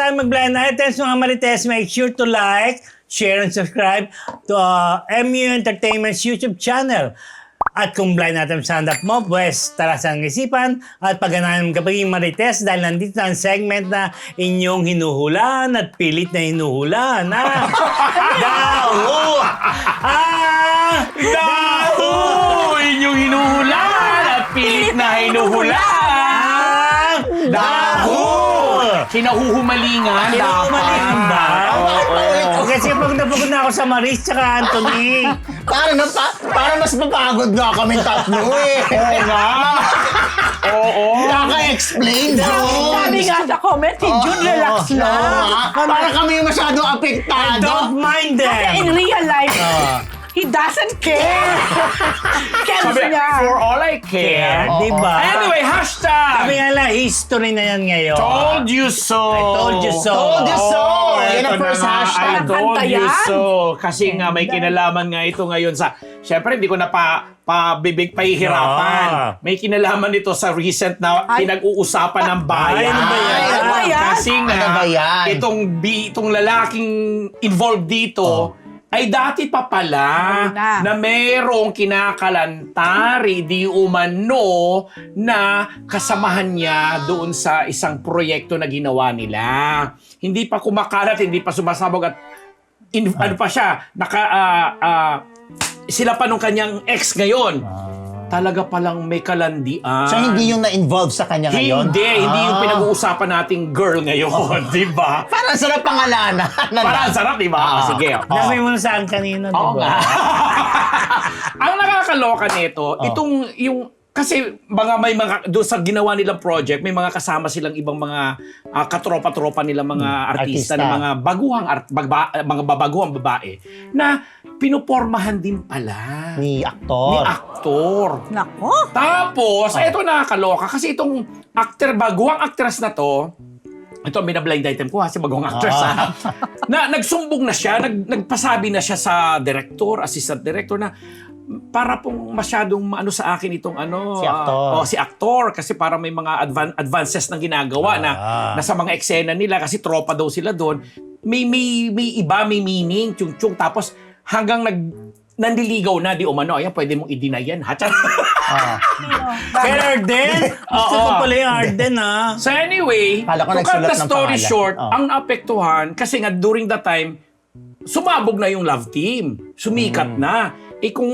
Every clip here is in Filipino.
tayo mag-blind items mga Marites. Make sure to like, share, and subscribe to MU Entertainment's YouTube channel. At kung blind items stand-up mo, pues tarasan ng isipan at pagganahan ng kapaging Marites dahil nandito ang segment na inyong hinuhulaan at pilit na hinuhulaan. Daho! Daho! Inyong hinuhulaan at pilit na hinuhulaan. Daho! Kinahuhumalingan. Hinuhumalingan ba? Oo. Kasi pag napagod na ako sa Maris tsaka Anthony. Parang mas mapagod nga kami tatlo eh. Oo nga. Oo. Kaka-explain doon. Sabi nga sa comment, si June relax lang. Parang kami yung masyadong I apektado. don't mind them. In real life, he doesn't care. Cares Sabi, niya. for all I care. Diba? Anyway, hashtag. Sabi nga lang, history na yan ngayon. Told you so. I told you so. Told you so. Yan ang Eto first na nga, hashtag. I told Kanta you yan. so. Kasi nga may kinalaman nga ito ngayon sa... Siyempre, hindi ko na pahihirapan. Ah. May kinalaman ito sa recent na Ay. pinag-uusapan ng bayan. Ay, ano ba yan? Ano ba yan? Kasi nga, Ano ba yan? itong lalaking involved dito, ay dati pa pala Ano na na? merong kinakalantari di umano na kasamahan niya doon sa isang proyekto na ginawa nila. Hindi pa kumakalat, hindi pa sumasabog at ano pa siya, sila pa nung kanyang ex ngayon. Talaga palang may kalandian. So, hindi yung na-involve sa kanya ngayon? Hindi yung pinag-uusapan nating girl ngayon, di ba? Parang sarap pangalanan. Parang sarap, di ba? Sige. Sabi mo na saan kanina, Oo diba? nga. Ang nakakaloka nito, itong yung kasi may mga doon sa ginawa nilang project, may mga kasama silang ibang mga katropa-tropa nilang mga artista, Artista. na mga mga babaguhang babae na pinupormahan din pala Ni ni aktor. aktor. Nako. Tapos, eto nakakaloka kasi itong baguhang actress na to, ito ang binablind item ko kasi baguhang actress na nagsumbong na siya, nagpasabi na siya sa director, assistant director na para pong masyadong maano sa akin itong Si aktor. si aktor kasi para may mga advances na ginagawa na sa mga eksena nila kasi tropa daw sila doon. May iba, may meaning, chung-chung tapos hanggang nandiligaw na di umano, ayan, pwede mong i-deny yan, ha? Kay Arden? Gusto ko pala yung Arden, ha? So anyway, Kala ko to cut nagsulat the ng story pangalan. short, ang naapektuhan, kasi nga during that time, sumabog na yung love team. Sumikat na. Kung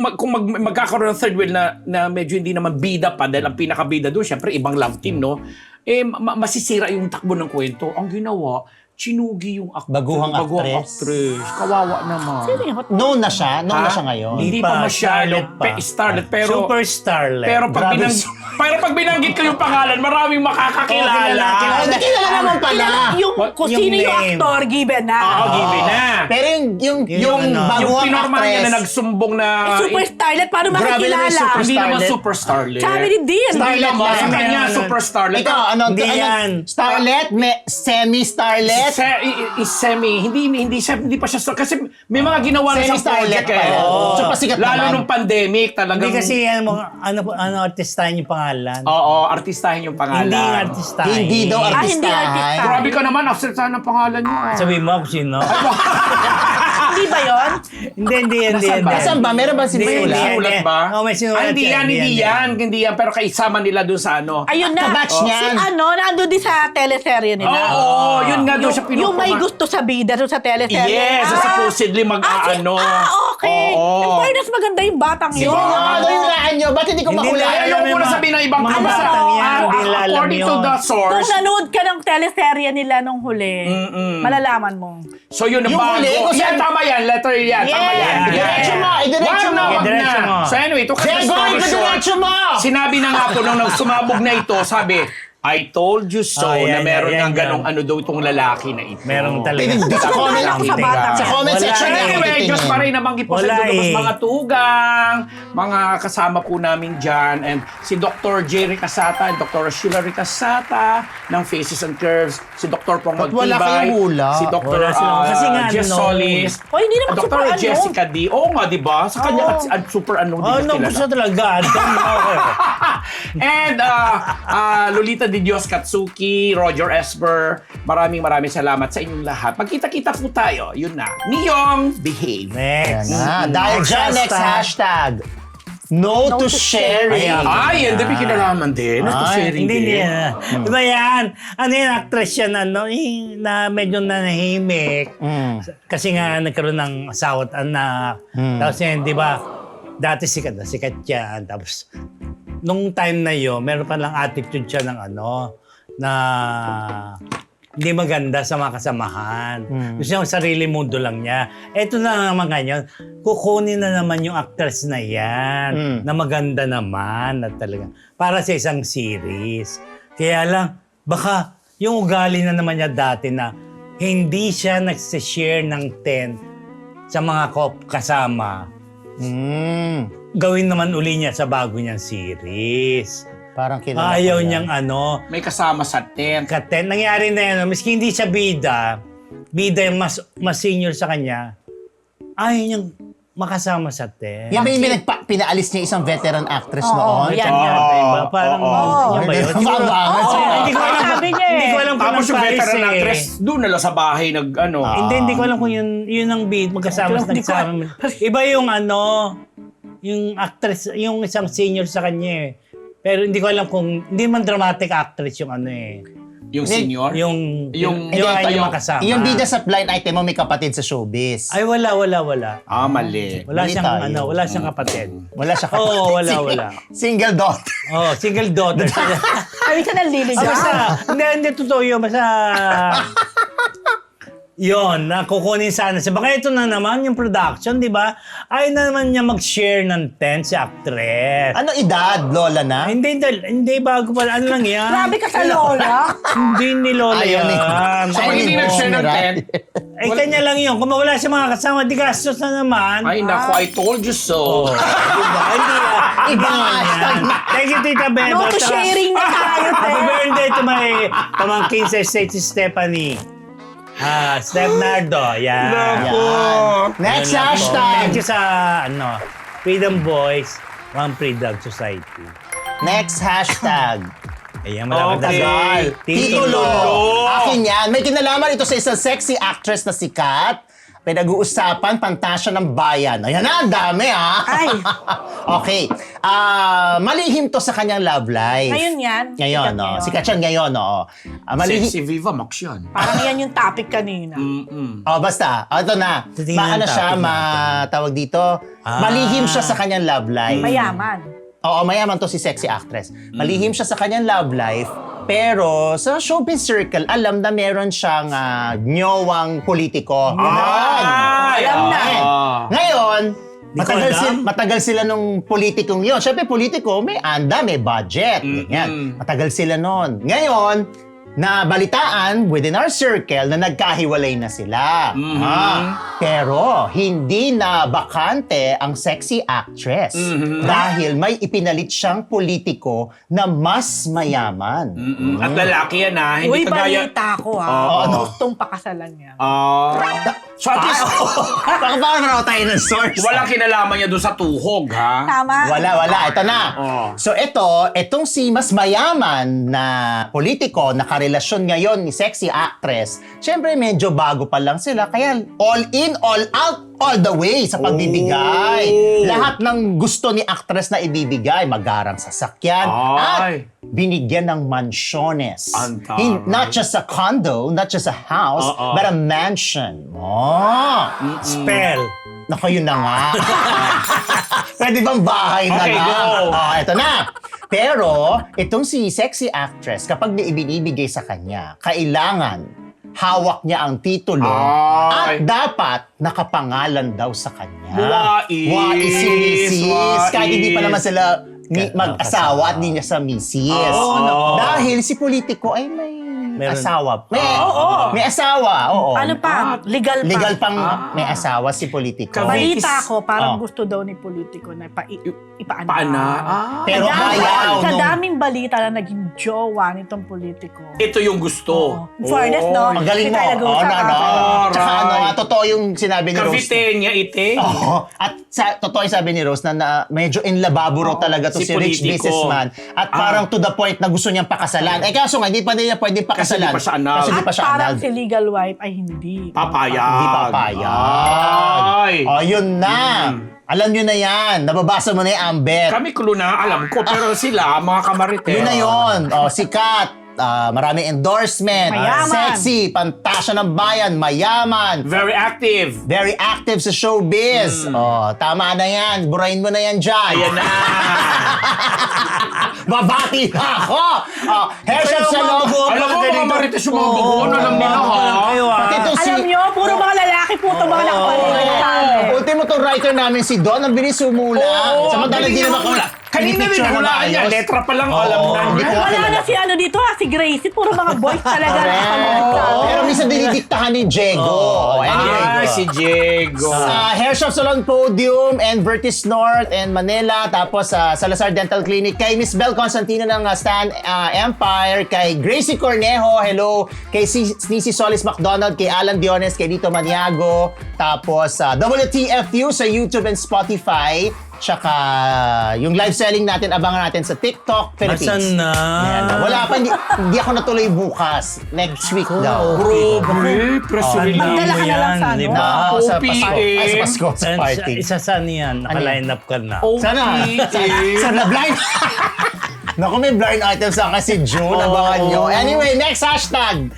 magkakaroon ng third wheel na medyo hindi naman bida pa, dahil ang pinakabida doon, syempre, ibang love team, no? Masisira yung takbo ng kwento. Ang ginawa, chinugi yung Baguhang actress. Kawawa naman. Known na siya? Known na siya ngayon? Hindi Hindi pa pa, masyado starlet pa. starlet, pero Super starlet. pero pag Grabe. pag binanggit ko yung pangalan, maraming makakakilala. Hindi kilala naman pala. Kung Yung sino yung name. actor, given na. Oo, given na. Pero yung ano, Yung baguhang pinorma niya na actress. nagsumbong na Super starlet, paano Grabe naman yung makikilala? super hindi naman starlet. super starlet. Sabi ni Dean. Hindi Starlet naman. Sa lang. kanya, Ano, super starlet. Ikaw, Hindi yan. Starlet? Semi-starlet? Hindi pa siya kasi may mga ginawa na siyang Semi-starlet project pa. Oo. So, pasikat Lalo naman. nung pandemic, talagang Hindi kasi ano artistahin yung pangalan. Oo, artistahin yung pangalan. Hindi yung artistahin. Hindi daw hindi artistahan. artista. Grabe ka naman, absentahan ng pangalan niyo. Sabi mo kung sino. Hindi ba yun? Hindi. Nasaan ba? Meron ba May sinulat? sinulat ba? Oo, may sinulat Hindi yan, hindi yan. Pero kaisama nila doon sa ano. Ayun na. Kabatch niyan. Nandun din sa teleserye nila. Oo, yun nga doon siya Yung may gusto sa bida doon sa teleserye. Yes, supposedly mag-aano. Okay. Oo. In fairness, maganda yung batang yun. Siguro nga daw yung laan nyo. Ba't hindi ko Hindi mahuli? na- Ayaw ko muna sabihin ng ibang Mga tao. batang yan, hindi lalam According to yun. the Kung source, nanood ka ng teleserye nila nung huli, malalaman mo. so yun ang Yung bago. huli, kung Yan, saan- tama yan. Letter yan. Tama Yeah. yan. Idiretso mo, idiretso Wag mo. na, wag Idiretso na. mo. So anyway, to cut the Diego, story short, idiretso mo! sinabi na nga po nung sumabog na ito, sabi, I told you so, Oh, yan, na meron yan, ng yan. ganong ano daw itong lalaki na ito. Meron talaga. Hindi sa comment, Ako sa bata. sa comment Wala. section na Anyway, ititingin. Diyos pa rin nabanggit po sa Wala inyo, eh. mga tugang, mga kasama po namin dyan, and si Dr. Jerry Casata and Dr. Sheila Ricasata ng Faces and Curves, si Dr. Pong Ba't wala Magtibay, kayong hula? si Dr. Wala sila. Kasi nga, Jess ano, Solis, Oh, hindi naman super Dr. ano. Jessica D. Oo nga, di ba? Sa kanya, super ano, Oh, di no, ba gusto kilala? talaga. Okay. And Lolita Di Dios Katsuki, Roger Esper, maraming salamat sa inyong lahat. Magkita-kita po tayo. Yun na. Niyong behave. Next. Yan na. Dahil dyan, next hashtag. No to sharing. Ay, hindi may kinalaman din. Ito Ay, sharing Hindi din. yan. Diba yan? Ano yan, actress yan, na medyo nanahimik. Kasi nga nagkaroon ng asawa at anak. Tapos yan, di ba, dati sikat yan. Tapos, nung time na yun, meron pa lang attitude siya ng na hindi maganda sa mga kasamahan. Gusto niya sarili mundo lang niya. Eto na naman ngayon, kukunin na naman yung actress na yan, na maganda naman, na talaga, para sa isang series. Kaya lang, baka yung ugali na naman niya dati na hindi siya nagsishare ng 10 sa mga kasama, gawin naman uli niya sa bago niyang series. Parang kilala Ayaw ko yan. niyang May kasama sa tent. katen. Nangyari na yan, miski hindi siya bida yung mas senior sa kanya, ayaw niyang makasama sa tent. Yan ba yung pinaalis niya isang veteran actress noon? yan. Diba? Parang, yun ba yun? Mabangat. Hindi ko alam. Sabi niya eh. Hindi ko alam kung Tapos anong yung paris veteran eh. actress, doon na lang sa bahay Hindi ko alam kung yun ang bid, magkasama Hindi ko nagsama. Iba yung yung actress, yung isang senior sa kanya eh. Pero hindi ko alam kung, hindi man dramatic actress yung Yung senior? Yung Hindi, ayaw yung- makasama. Yung bida sa blind item mo, may kapatid sa showbiz. Ay, wala. Mali. Wala Mali siyang, tayo. wala siyang kapatid. Wala siya kapatid. Oo, wala. Single daughter. Oh, single daughter. Ay, ka naliligaw. Basta, hindi totoo yun. Basta, yun, kukunin sana siya. Baka ito na naman yung production, di ba? Ayaw na naman niya mag-share ng 10 si actress. Ano edad? Lola na? Hindi, bago pa. Ano lang yan? Grabe ka sa lola. Hindi ni Lola Ayaw ni- yan. So, pag hindi Ay, nag-share ng right. tent, Eh, kanya lang yun. Kung mawala siya mga kasama, di gastos na naman. ay naku, I told you so. Diba? Hindi Iba naman yan. Thank you, Tita Beth. No to sharing na tayo, Happy te. birthday to my pamangkin sa state si Stephanie. Steph Nardo. Yan. Yan. Next Yun lang po. hashtag. Thank you sa Freedom Boys, One Freedom Society. Next hashtag. Ayan, malaking Okay. dasal. Titulo. Akin yan. May kinalaman ito sa isang sexy actress na sikat. Pinag-uusapan, pantasya ng bayan. Ayan na, ang dami Ay. Okay. Malihim to sa kanyang love life. Ngayon yan. Ngayon, Sikat no? ngayon. Sikat yan ngayon, no? Si Viva Max yan. Parang yan yung topic kanina. Basta. Ito na. Titingnan Maano yung siya, topic tawag dito. Malihim siya sa kanyang love life. Mayaman. Oo, mayaman to si sexy actress. Malihim siya sa kanyang love life, pero sa showbiz circle, alam na meron siyang nyowang politiko. Ganon. Alam na. Ngayon, Di ko alam. matagal sila nung politikong yun. Siyempre, politiko, may anda, may budget. Ganyan. Matagal sila nun. Ngayon, nabalitaan within our circle na nagkahiwalay na sila. Pero hindi na bakante ang sexy actress dahil may ipinalit siyang politiko na mas mayaman. At lalaki yan hindi Uy, kagaya... balita ko Oo. Gustong pakasalan niya. So at least, Baka raw tayo ng source. walang kinalaman niya doon sa tuhog, ha? Tama. Wala. Ito na. Oh. So itong si mas mayaman na politiko, nakarelasyon ngayon ni sexy actress, syempre medyo bago pa lang sila, kaya all in, all out, all the way sa pagbibigay. Lahat ng gusto ni actress na ibibigay, magarang sasakyan, Ay. at binigyan ng mansyones. Ang taray. Not just a condo, not just a house, but a mansion. Spell. Naku, yun na nga. Pwede bang bahay na Okay, lang? go. Ito na. Pero, itong si sexy actress, kapag may ibinibigay sa kanya, kailangan hawak niya ang titulo at Ay. dapat nakapangalan daw sa kanya. Wais. Wais si Mrs. Wais. Kahit hindi pa naman sila mag-asawa at di niya sa Mrs. Oo. Dahil si politiko ay may Meron. asawa. Oo. May asawa, oo. Ano pa? Legal pa. Legal pang may asawa si politiko. Balita ko, parang Oh. gusto daw ni politiko na ipaanak. Paana? Pero ayaw Sa nung- daming balita na naging jowa nitong politiko. Ito yung gusto. In fairness, no? Magaling mo. Hindi tayo Oo, nag-uusap no. ako. Tsaka totoo yung sinabi ni Rose. Caviteña ite. Oo. At totoo yung sabi ni Rose na medyo in lababo raw talaga to Si si rich politiko. businessman. At parang to the point na gusto niyang pakasalan. Eh kaso nga, hindi pa niya pwedeng pakasalan. di pa siya anal. Kasi di At pa siya parang anal. si legal wife ay hindi. Papayag. Hindi papayag. Ay. O, yun na. Alam nyo na yan. Nababasa mo na yung Ambet. Kami clue na, alam ko. Pero sila, mga kamarite. Yun na yun. O, sikat. Maraming endorsement. Mayaman. Sexy. Pantasya ng bayan. Mayaman. Very active. Very active sa showbiz. O, tama na yan. Burahin mo na yan dyan. Ayan na. Babati na ako. Hair shop salon. Alam mo, mga marites yung mga bubuan. Alam nila, ha? Pati itong si... Alam nyo, puro mga lalaki po ito mga nakapalitan sa amin. Ultimo tong writer namin si Don, ang bilis humula. Samantalang di naman wala. Kanina rin nahulaan niya. Letra pa lang, alam na hindi niya. ko Wala kilala. na si ano dito si Gracie. Puro mga boys talaga na nakapalitan sa amin. Pero minsan dinidiktahan ni Diego. Anyway, Ay, si Diego. sa Hair Shop Salon Podium and Vertis North and Manila, tapos sa Salazar Dental Clinic, kay Miss Bel Constantino ng Stan Empire, kay Gracie Cornejo, hello, kay Sneezy Solis McDonald, kay Alan Diones, kay Dito Maniago, tapos WTFU sa YouTube and Spotify, tsaka yung live selling natin, abangan natin sa TikTok, Philippines. Asan na? Ayan na. Wala pa, hindi ako natuloy bukas. Next week daw. Grabe, press release. Magdala ka na lang sa ano? Na, sa Pasko. OPM. Ay, sa Pasko, sa party. Isa saan yan? Naka-line up ka na. Sana. Sana blind. Naku, may blind items sa kasi June. Abangan nyo. Anyway, next hashtag.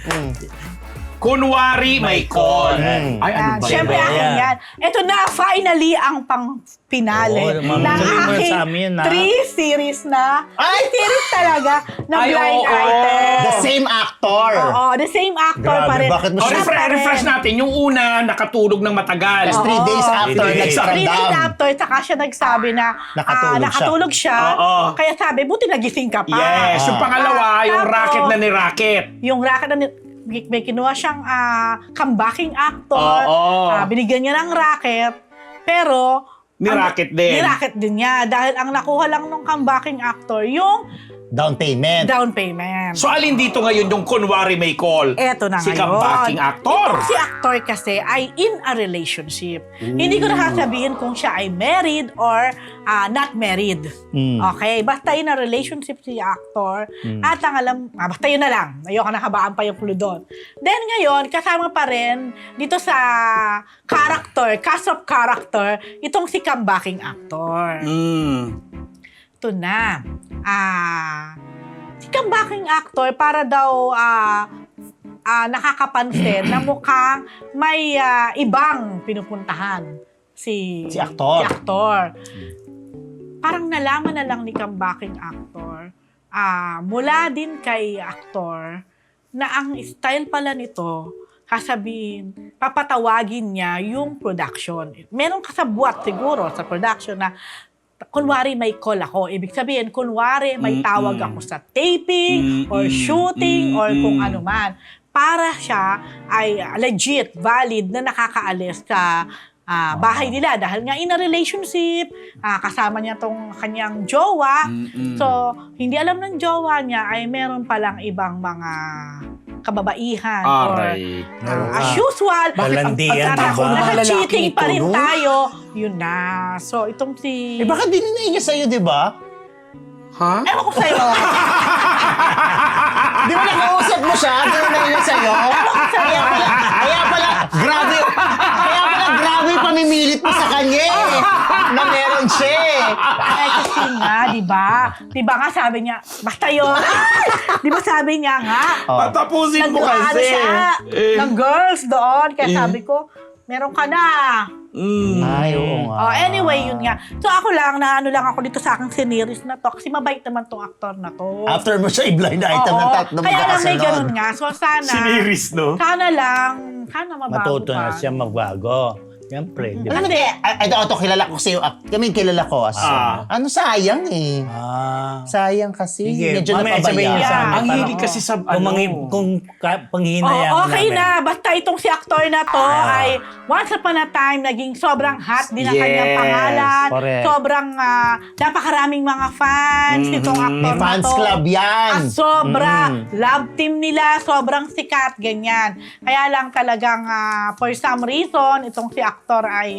Kunwari may call. Ay, ano ba Siyempre, yun? akin yan. Ito na, finally, ang pang-finale Oo, ma'am, ng sabihin mo aking sa amin, ha? 3 series na, Ay! 3 series talaga na Ay, blind oo. item. The same actor. Oo, the same actor Grabe, pa rin. bakit mo Oh, siya- refresh natin. Yung una, nakatulog ng matagal. 3 days after, 3 days. 3 days nagsaramdam. after, saka siya nagsabi na Nakatulog siya. siya. Oo. Kaya sabi, buti nagising ka pa. Yes. Yung pangalawa, yung Tapos, racket na ni Racket. Yung racket na may kinuha siyang comebacking actor. Oo. Binigyan niya ng racket. Pero Ni-racket din. Ni-racket din niya. Dahil ang nakuha lang ng comebacking actor, yung Down payment. down payment. So, alin dito ngayon yung kunwari may call? Eto na Si ngayon. kabacking actor. Itong si actor kasi ay in a relationship. Hindi ko na sasabihin kung siya ay married or not married. Okay? Basta in a relationship si actor. At ang alam, basta yun na lang. Ayoko na habaan pa yung clue doon. Then ngayon, kasama pa rin dito sa character, cast of character, itong si comebacking actor. Ito na. Si comebacking actor para daw nakakapansin na mukhang may ibang pinupuntahan si aktor. Si aktor. Parang nalaman na lang ni comebacking actor mula din kay aktor na ang style pala nito sasabihin, papatawagin niya yung production. Meron kasabwat siguro sa production na kunwari may call ako. Ibig sabihin, kunwari may tawag ako sa taping or shooting or kung ano man. Para siya ay legit, valid na nakakaalis sa bahay nila. Dahil nga in a relationship, kasama niya tong kanyang jowa. So, hindi alam ng jowa niya ay meron palang ibang mga kababaihan. Aray. As usual, Walandian, diba? naka-cheating pa rin no? tayo. Yun na. So, itong si... Eh, baka dininay niya sa'yo, di ba? Ha? Ewan ko sa'yo. Di ba nakausap mo siya? Dininay niya sa'yo? Kaya pala, grabe yung pamimilit mo sa kanya eh. Na meron siya eh. Ay, kasi nga, di ba? Di ba nga sabi niya, basta yun. Di ba sabi niya nga, Patapusin mo nag-ano kasi. siya ng girls doon. Kaya sabi ko, meron ka na. Ay, oo nga. Anyway, yun nga. So ako lang, naano lang ako dito sa aking sineries na to. Kasi mabait naman tong aktor na to. After mo siya i-blind item ng tatlong Kaya lang may magkakasunod. ganun nga. So sana, Siniris, no? sana lang, sana mabago Matuto na pa. siya magbago. Siyempre, di ba? Alam mo, ito, kilala ko kasi kami kilala ko. So, sayang eh. Sayang kasi. Sige, Medyo mamaya sabihin niyo sa amin. Ang Parang, hilig kasi sa kung panghinayang okay namin. na. Basta itong si aktor na to ay once upon a time naging sobrang hot din ang kanyang Yes, pangalan. correct. Sobrang napakaraming mga fans itong aktor May na fans to. club yan. Sobra. Love team nila. Sobrang sikat. Ganyan. Kaya lang talagang for some reason, itong si aktor ay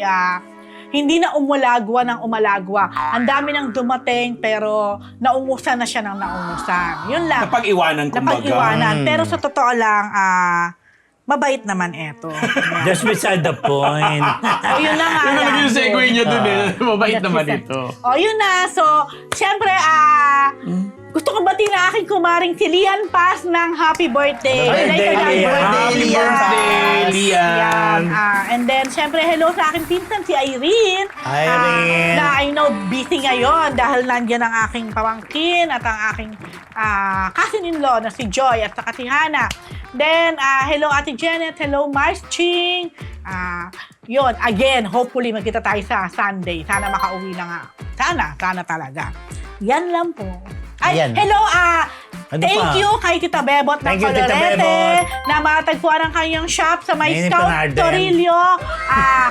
hindi na umulagwa ng umalagwa. Ang dami nang dumating pero naungusan na siya ng naungusan. Yun lang. Napag-iwanan, kumbaga. Napag-iwanan. Pero sa totoo lang, mabait naman eto. Just beside the point. O yun na nga. Yung lang. yung segue niya dun eh. Mabait That's naman it. ito. O yun na. So, syempre, gusto ko batiin na aking kumaring si Lian Paz ng happy birthday. Happy birthday, Belated Lian. Happy birthday, Lian. And then, syempre, hello sa aking pinsan, si Irene. Irene. Na I know busy ngayon dahil nandiyan ang aking pamangkin at ang aking cousin-in-law na si Joy at saka si Hannah. Then, hello Ate Janet, hello Mars Ching. Yun, again, hopefully magkita tayo sa Sunday. Sana makauwi na nga. Sana talaga. Yan lang po. Ay, Ayan. hello, Ano thank pa? you kay Tita Bebot ng Thank you, Tita Colorete Bebot. na matagpuan ang kanyang shop sa may Ngayon, Scout Panarden. Torillo,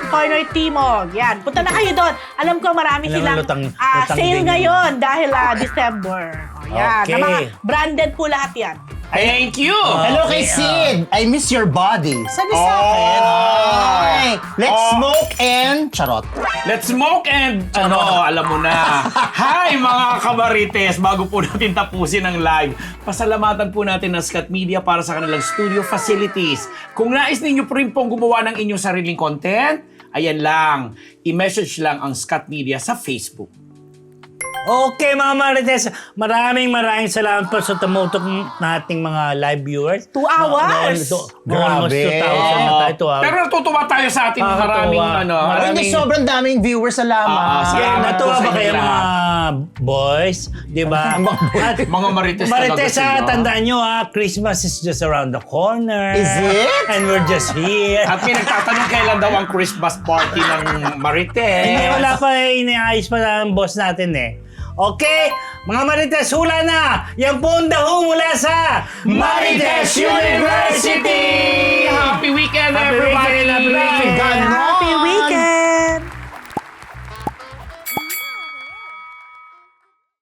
Corner Timog. Yan, punta na kayo doon. Alam ko marami Alam mo, silang lutang sale din. ngayon dahil December. O, yan, Okay. na mga branded po lahat yan. Thank you! Hello kay Sid. I miss your body. Sabi sa akin. Ay, let's smoke and charot. Let's smoke and alam mo na. Hi mga kamarites! Bago po natin tapusin ang live, pasalamatan po natin ang Scott Media para sa kanilang studio facilities. Kung nais ninyo po rin pong gumawa ng inyong sariling content, ayan lang, i-message lang ang Scott Media sa Facebook. Okay mga Marites, maraming salamat po sa tumutok nating mga live viewers. 2 hours. Almost Grabe. 2,000 na tayo. 2 hours. Pero natutuwa tayo sa ating maraming Nakakatuwa. Hindi, sobrang daming viewers. Salamat. Salamat Natuwa po sa ba kayo inyo mga boys? Di ba? At Mga Marites Marites, talaga sila. tandaan nyo Christmas is just around the corner. Is it? And we're just here. At may nagtatanong kailan daw ang Christmas party ng Marites. Hindi, wala pa inaayos pa ng boss natin eh. Okay, mga Marites, hula na! Yan po ang daho mula sa Marites University! Happy weekend,